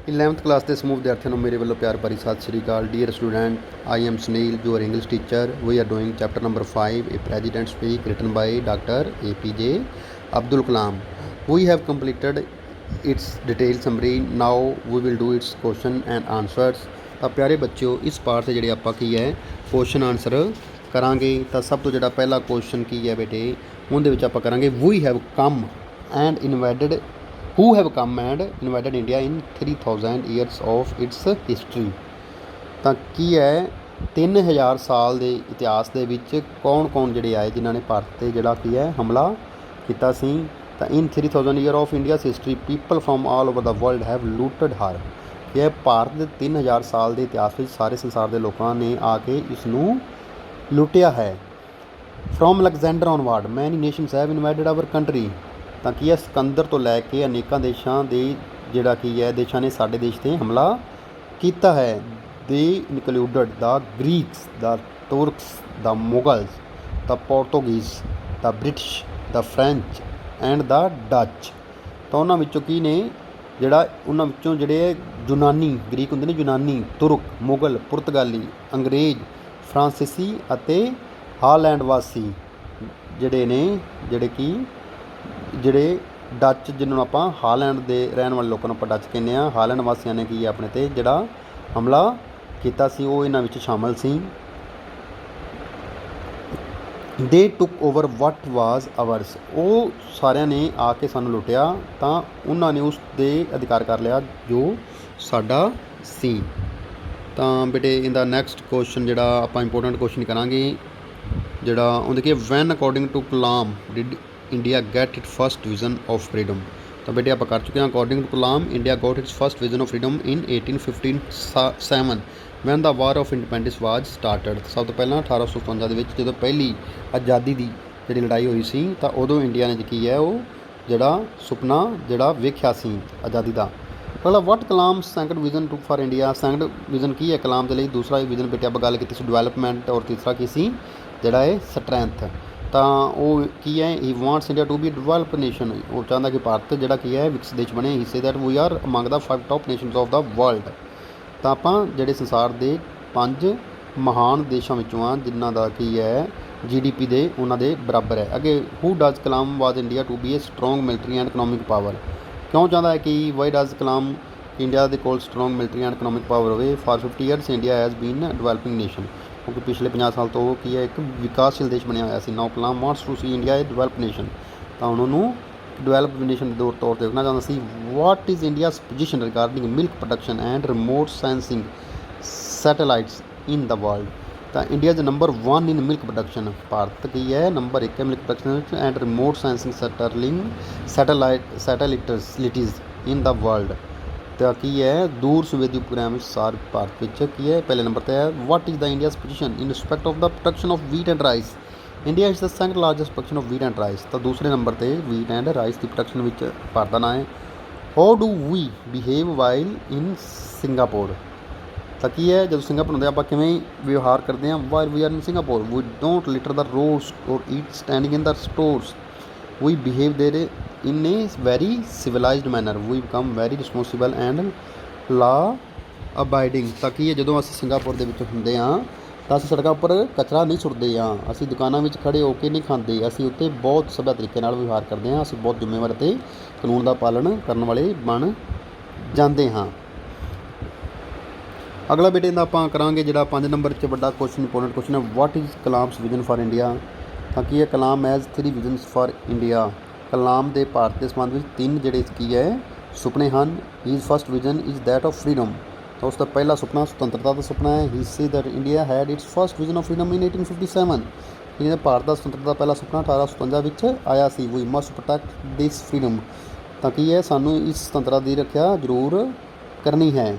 11th class ਦੇ ਸਮੂਹ ਵਿਦਿਆਰਥੀਆਂ ਨੂੰ ਮੇਰੇ ਵੱਲੋਂ ਪਿਆਰ ਭਰੀ ਸਤਿ ਸ਼੍ਰੀ ਅਕਾਲ। Dear student, I am Sunil, your English teacher. We are doing chapter number 5, a president speak written by Dr. APJ Abdul Kalam. We have completed its detailed summary. Now we will do its question and answers. ਤਾਂ ਪਿਆਰੇ ਬੱਚਿਓ, ਇਸ ਪਾਠ ਦੇ ਜਿਹੜੇ ਆਪਾਂ ਕੀ ਹੈ question answer ਕਰਾਂਗੇ। ਤਾਂ ਸਭ ਤੋਂ ਜਿਹੜਾ ਪਹਿਲਾ ਕੁਐਸਚਨ ਕੀ ਹੈ ਬੇਟੇ, ਉਹਦੇ ਵਿੱਚ ਆਪਾਂ ਕਰਾਂਗੇ we have come and invited who have come and invaded India in 3000 years of its history। ਤਾਂ ਕੀ ਹੈ 3000 ਸਾਲ ਦੇ ਇਤਿਹਾਸ ਦੇ ਵਿੱਚ ਕੌਣ ਜਿਹੜੇ ਆਏ ਜਿਨ੍ਹਾਂ ਨੇ ਭਾਰਤ 'ਤੇ ਜਿਹੜਾ ਕੀ ਹੈ ਹਮਲਾ ਕੀਤਾ ਸੀ। ਤਾਂ ਇਨ 3000 year of India's history people from all over the world have looted her। ਇਹ ਭਾਰਤ ਦੇ 3000 ਸਾਲ ਦੇ ਇਤਿਹਾਸ ਵਿੱਚ ਸਾਰੇ ਸੰਸਾਰ ਦੇ ਲੋਕਾਂ ਨੇ ਆ ਕੇ ਇਸ ਨੂੰ ਲੁੱਟਿਆ ਹੈ। from Alexander onward many nations have invaded our country। ਤਾਂ ਕੀ ਹੈ ਸਿਕੰਦਰ ਤੋਂ ਲੈ ਕੇ ਅਨੇਕਾਂ ਦੇਸ਼ਾਂ ਦੇ ਜਿਹੜਾ ਕੀ ਹੈ ਦੇਸ਼ਾਂ ਨੇ ਸਾਡੇ ਦੇਸ਼ 'ਤੇ ਹਮਲਾ ਕੀਤਾ ਹੈ। They included the Greeks, the Turks, the Mughals, the Portuguese, the British, the French and the Dutch. ਤਾਂ ਉਹਨਾਂ ਵਿੱਚੋਂ ਕੀ ਨੇ ਜਿਹੜਾ ਉਹਨਾਂ ਵਿੱਚੋਂ ਜਿਹੜੇ ਯੂਨਾਨੀ ਗ੍ਰੀਕ ਹੁੰਦੇ ਨੇ, ਯੂਨਾਨੀ, ਤੁਰਕ, ਮੁਗਲ, ਪੁਰਤਗਾਲੀ, ਅੰਗਰੇਜ਼, ਫਰਾਂਸੀਸੀ ਅਤੇ ਹਾਲੈਂਡ ਵਾਸੀ ਜਿਹੜੇ ਨੇ ਜਿਹੜੇ ਡੱਚ, ਜਿਹਨੂੰ ਆਪਾਂ ਹਾਲੈਂਡ ਦੇ ਰਹਿਣ ਵਾਲੇ ਲੋਕਾਂ ਨੂੰ ਆਪਾਂ ਡੱਚ ਕਹਿੰਦੇ ਹਾਂ। ਹਾਲੈਂਡ ਵਾਸੀਆਂ ਨੇ ਕੀ ਆਪਣੇ 'ਤੇ ਜਿਹੜਾ ਹਮਲਾ ਕੀਤਾ ਸੀ ਉਹ ਇਹਨਾਂ ਵਿੱਚ ਸ਼ਾਮਲ ਸੀ। ਦੇ ਟੁੱਕ ਓਵਰ ਵਟ ਵਾਜ਼ ਆਵਰਸ। ਉਹ ਸਾਰਿਆਂ ਨੇ ਆ ਕੇ ਸਾਨੂੰ ਲੁੱਟਿਆ ਤਾਂ ਉਹਨਾਂ ਨੇ ਉਸ ਦੇ ਅਧਿਕਾਰ ਕਰ ਲਿਆ ਜੋ ਸਾਡਾ ਸੀ। ਤਾਂ ਬੇਟੇ ਇਹਦਾ ਨੈਕਸਟ ਕੁਐਸਚਨ ਜਿਹੜਾ ਆਪਾਂ ਇੰਪੋਰਟੈਂਟ ਕੁਐਸਚਨ ਕਰਾਂਗੇ ਜਿਹੜਾ ਉਹਦੇ ਕਿ when according to Kalam did India get it first vision of freedom. ਤਾਂ ਬੇਟੇ ਆਪਾਂ ਕਰ ਚੁੱਕੇ ਹਾਂ according to Kalam India got its first vision of freedom in 1857 when the war of independence was started. ਸਭ ਤੋਂ ਪਹਿਲਾਂ 1857 ਦੇ ਵਿੱਚ ਜਦੋਂ ਪਹਿਲੀ ਆਜ਼ਾਦੀ ਦੀ ਜਿਹੜੀ ਲੜਾਈ ਹੋਈ ਸੀ ਤਾਂ ਉਦੋਂ ਇੰਡੀਆ ਨੇ ਕੀ ਹੈ ਉਹ ਜਿਹੜਾ ਸੁਪਨਾ ਜਿਹੜਾ ਵੇਖਿਆ ਸੀ ਆਜ਼ਾਦੀ ਦਾ। ਪਹਿਲਾਂ what Kalam second vision to for India. Second vision ਕੀ ਹੈ ਕਲਾਮ ਦੇ ਲਈ। ਦੂਸਰਾ ਵਿਜ਼ਨ ਬੇਟੇ ਆਪਾਂ ਗੱਲ ਕੀਤੀ ਸੀ ਡਿਵੈਲਪਮੈਂਟ, ਔਰ ਤੀਸਰਾ ਕੀ ਸੀ ਜਿਹੜਾ ਹੈ ਸਟਰੈਂਥ। ਤਾਂ ਉਹ ਕੀ ਹੈ he wants India to be develop nation. ਉਹ ਚਾਹੁੰਦਾ ਕਿ ਭਾਰਤ ਜਿਹੜਾ ਕੀ ਹੈ ਵਿਕਸਿਤ ਦੇਸ਼ ਬਣੇ। He say that we are among the 5 top nations of the world. ਤਾਂ ਆਪਾਂ ਜਿਹੜੇ ਸੰਸਾਰ ਦੇ 5 ਮਹਾਨ ਦੇਸ਼ਾਂ ਵਿੱਚੋਂ ਆ ਜਿਨ੍ਹਾਂ ਦਾ ਕੀ ਹੈ GDP ਦੇ ਉਹਨਾਂ ਦੇ ਬਰਾਬਰ ਹੈ। ਅੱਗੇ who does Kalam was India to be a strong military and economic power. ਕਿਉਂ ਚਾਹੁੰਦਾ ਹੈ ਕਿ ਵਾਈ ਡਜ਼ ਕਲਾਮ ਇੰਡੀਆ ਦੇ ਕੋਲ strong military and economic power ਹੋਵੇ। For 50 years India has been developing nation. ਕਿਉਂਕਿ ਪਿਛਲੇ 50 ਸਾਲ ਤੋਂ ਉਹ ਕੀ ਹੈ ਇੱਕ ਵਿਕਾਸਸ਼ੀਲ ਦੇਸ਼ ਬਣਿਆ ਹੋਇਆ ਸੀ। Now Kalam wants to see India a develop nation. ਤਾਂ ਉਹਨਾਂ ਨੂੰ ਡਿਵੈਲਪ ਨੇਸ਼ਨ ਦੇ ਤੌਰ 'ਤੇ ਦੇਖਣਾ ਚਾਹੁੰਦਾ ਸੀ। What is India's position regarding milk production and remote sensing satellites in the world. ਤਾਂ India is number 1 in milk production. Bharat ਕੀ ਹੈ ਨੰਬਰ 1 ਹੈ ਮਿਲਕ ਪ੍ਰੋਡਕਸ਼ਨ ਵਿੱਚ and remote sensing satellites in the world. ਤਾਂ ਕੀ ਹੈ ਦੂਰ ਸੰਵੇਦੀ ਉਪਗ੍ਰਹਿ ਵਿੱਚ ਸਾਰੇ ਭਾਰਤ ਵਿੱਚ ਕੀ ਹੈ ਪਹਿਲੇ ਨੰਬਰ 'ਤੇ ਹੈ। What is the India's position in respect of the production of wheat and rice. India is the second largest production of wheat and rice. ਤਾਂ ਦੂਸਰੇ ਨੰਬਰ 'ਤੇ ਵੀਟ ਐਂਡ ਰਾਈਸ ਦੀ ਪ੍ਰੋਡਕਸ਼ਨ ਵਿੱਚ ਭਾਰਤ ਦਾ ਨਾਂ ਹੈ। How do we behave while in Singapore. ਤਾਂ ਕੀ ਹੈ ਜਦੋਂ ਸਿੰਗਾਪੁਰ ਹੁੰਦੇ ਆਪਾਂ ਕਿਵੇਂ ਵਿਵਹਾਰ ਕਰਦੇ ਹਾਂ। While we are in Singapore we don't litter the roads or eat standing in the stores. We behave there in a very civilized manner। we become very responsible and law abiding। ਤਾਂ ਕੀ ਹੈ ਜਦੋਂ ਅਸੀਂ Singapore ਦੇ ਵਿੱਚ ਹੁੰਦੇ ਹਾਂ ਤਾਂ ਅਸੀਂ ਸੜਕਾਂ ਉੱਪਰ ਕਚਰਾ ਨਹੀਂ ਸੁੱਟਦੇ ਹਾਂ। ਅਸੀਂ ਦੁਕਾਨਾਂ ਵਿੱਚ ਖੜ੍ਹੇ ਹੋ ਕੇ ਨਹੀਂ ਖਾਂਦੇ। ਅਸੀਂ ਉੱਥੇ ਬਹੁਤ ਸਭਿਆ ਤਰੀਕੇ ਨਾਲ ਵਿਵਹਾਰ ਕਰਦੇ ਹਾਂ। ਅਸੀਂ ਬਹੁਤ ਜ਼ਿੰਮੇਵਾਰ ਅਤੇ ਕਾਨੂੰਨ ਦਾ ਪਾਲਣ ਕਰਨ ਵਾਲੇ ਬਣ ਜਾਂਦੇ ਹਾਂ। ਅਗਲਾ ਬੇਟੇ ਦਾ ਆਪਾਂ ਕਰਾਂਗੇ ਜਿਹੜਾ 5 ਨੰਬਰ 'ਚ ਵੱਡਾ ਕੁਐਸਚਨ ਇੰਪੋਰਟੈਂਟ ਕੁਐਸਚਨ ਹੈ what is Kalam's vision for India. ਤਾਂ ਕੀ ਹੈ Kalam has 3 visions for India. Kalam ਦੇ ਭਾਰਤ ਦੇ ਸੰਬੰਧ ਵਿੱਚ 3 ਜਿਹੜੇ ਕੀ ਹੈ ਸੁਪਨੇ ਹਨ। His first vision is that of freedom. ਤਾਂ ਉਸ ਦਾ ਪਹਿਲਾ ਸੁਪਨਾ ਸੁਤੰਤਰਤਾ ਦਾ ਸੁਪਨਾ ਹੈ। He say that India had its first vision of freedom in 1857। ਇਹਦਾ ਭਾਰਤ ਦਾ ਸੁਤੰਤਰਤਾ ਦਾ ਪਹਿਲਾ ਸੁਪਨਾ 1857 ਵਿੱਚ ਆਇਆ ਸੀ। ਵੀ ਮਸਟ ਪ੍ਰੋਟੈਕਟ ਦਿਸ ਫਰੀਡਮ। ਤਾਂ ਕੀ ਹੈ ਸਾਨੂੰ ਇਸ ਸੁਤੰਤਰਤਾ ਦੀ ਰੱਖਿਆ ਜ਼ਰੂਰ ਕਰਨੀ ਹੈ।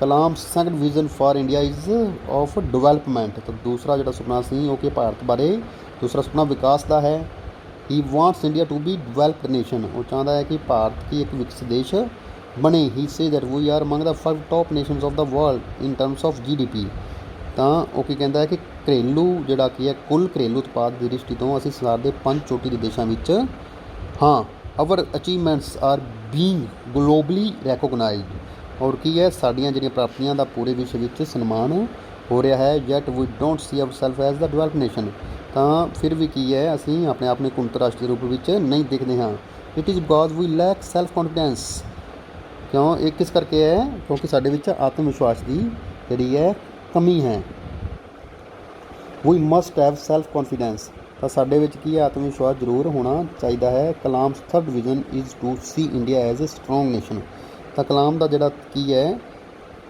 Kalam second vision for India is of development. ਤਾਂ ਦੂਸਰਾ ਜਿਹੜਾ ਸੁਪਨਾ ਸੀ ਉਹ ਕਿ ਭਾਰਤ ਬਾਰੇ ਦੂਸਰਾ ਸੁਪਨਾ ਵਿਕਾਸ ਦਾ ਹੈ। He wants India to be developed nation. ਉਹ ਚਾਹੁੰਦਾ ਹੈ ਕਿ ਭਾਰਤ ਕੀ ਇੱਕ ਵਿਕਸਿਤ ਦੇਸ਼ ਬਣੇ। He say that we are among the 5 top nations of the world in terms of GDP। ਤਾਂ ਉਹ ਕੀ ਕਹਿੰਦਾ ਹੈ ਕਿ ਘਰੇਲੂ ਜਿਹੜਾ ਕੀ ਹੈ ਕੁੱਲ ਘਰੇਲੂ ਉਤਪਾਦ ਦੀ ਦ੍ਰਿਸ਼ਟੀ ਤੋਂ ਅਸੀਂ ਸੰਸਾਰ ਦੇ 5 ਚੋਟੀ ਦੇ ਦੇਸ਼ਾਂ ਵਿੱਚ ਹਾਂ। Our achievements are being globally recognised. ਔਰ ਕੀ ਹੈ, ਸਾਡੀਆਂ ਜਿਹੜੀਆਂ ਪ੍ਰਾਪਤੀਆਂ ਦਾ ਪੂਰੇ ਵਿਸ਼ਵ ਵਿੱਚ ਸਨਮਾਨ ਹੋ ਰਿਹਾ ਹੈ। Yet we don't see our self as the develop nation. ਤਾਂ ਫਿਰ ਵੀ ਕੀ ਹੈ, ਅਸੀਂ ਆਪਣੇ ਆਪ ਨੂੰ ਇੱਕ ਉੱਨਤ ਰਾਸ਼ਟਰ ਦੇ ਰੂਪ ਵਿੱਚ ਨਹੀਂ ਦੇਖਦੇ ਹਾਂ। It is because we lack self confidence. ਕਿਉਂ? ਇਹ ਕਿਸ ਕਰਕੇ ਹੈ? ਕਿਉਂਕਿ ਸਾਡੇ ਵਿੱਚ ਆਤਮ ਵਿਸ਼ਵਾਸ ਦੀ ਜਿਹੜੀ ਹੈ ਕਮੀ ਹੈ। ਵੀ ਮਸਟ ਹੈਵ ਸੈਲਫ ਕੌਨਫੀਡੈਂਸ। ਤਾਂ ਸਾਡੇ ਵਿੱਚ ਕੀ ਹੈ, ਆਤਮ ਵਿਸ਼ਵਾਸ ਜ਼ਰੂਰ ਹੋਣਾ ਚਾਹੀਦਾ ਹੈ। Kalam's third vision is to see India as a strong nation. ਤਾਂ ਕਲਾਮ ਦਾ ਜਿਹੜਾ ਕੀ ਹੈ,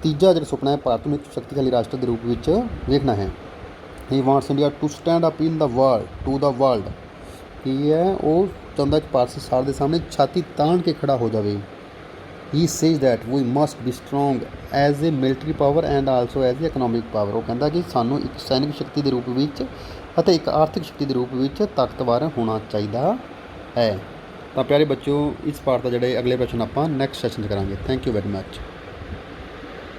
ਤੀਜਾ ਜਿਹੜਾ ਸੁਪਨਾ ਹੈ, ਭਾਰਤ ਨੂੰ ਇੱਕ ਸ਼ਕਤੀਸ਼ਾਲੀ ਰਾਸ਼ਟਰ ਦੇ ਰੂਪ ਵਿੱਚ ਵੇਖਣਾ ਹੈ। He wants India to stand up in the world to the world. ਕੀ ਹੈ, ਉਹ ਚਾਹੁੰਦਾ ਕਿ ਭਾਰਤ ਸੰਸਾਰ ਦੇ ਸਾਹਮਣੇ ਛਾਤੀ ਤਾਣ ਕੇ ਖੜਾ ਹੋ ਜਾਵੇ। He says that we must be strong as a military power and also as a economic power. ਉਹ ਕਹਿੰਦਾ ਕਿ ਸਾਨੂੰ ਇੱਕ ਸੈਨਿਕ ਸ਼ਕਤੀ ਦੇ ਰੂਪ ਵਿੱਚ ਅਤੇ ਇੱਕ ਆਰਥਿਕ ਸ਼ਕਤੀ ਦੇ ਰੂਪ ਵਿੱਚ ਤਾਕਤਵਰ ਹੋਣਾ ਚਾਹੀਦਾ ਹੈ। ਤਾਂ ਪਿਆਰੇ ਬੱਚਿਓ, ਇਸ ਪਾਠ ਦਾ ਜਿਹੜੇ ਅਗਲੇ ਪ੍ਰਸ਼ਨ ਆਪਾਂ ਨੈਕਸਟ ਸੈਸ਼ਨ 'ਚ ਕਰਾਂਗੇ। Thank you very much.